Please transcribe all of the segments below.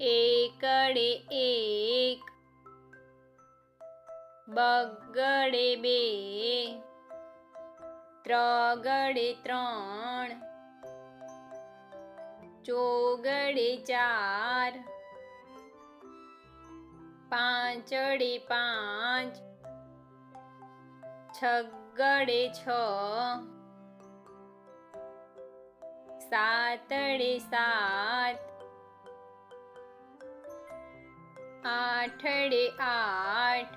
એકડે એક, બગડે બે, ત્રગડે ત્રણ, ચોગડે ચાર, પાંચડે પાંચ, છગડે છ, સાતડે સાત, આઠડે આઠ,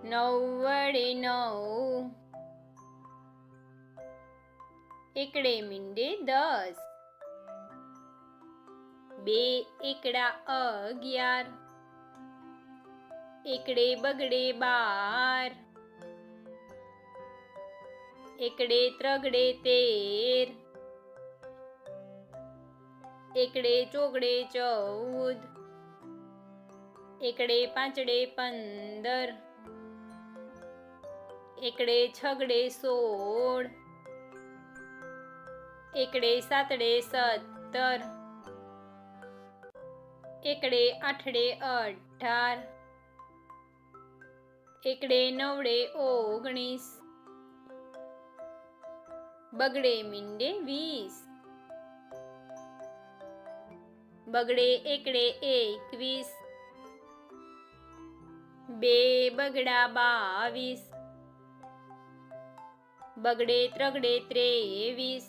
નવડે નવ, એકડે મીંડે 10, બે એકડા 11, એકડે બગડે 12, એકડે ત્રગડે 13, એકડે ચોગડે 14, એકડે પાંચડે 15, એકડે છગડે 16, એકડે સાતડે 17, એકડે આઠડે 18, એકડે નવડે 19, બગડે મીંડે 20, બગડે એકડે 21, બે બગડા 22, બગડે ત્રગડે 23,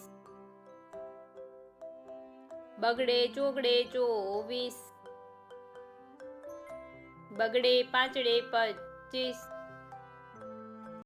બગડે ચોગડે 24, બગડે પાંચડે 25,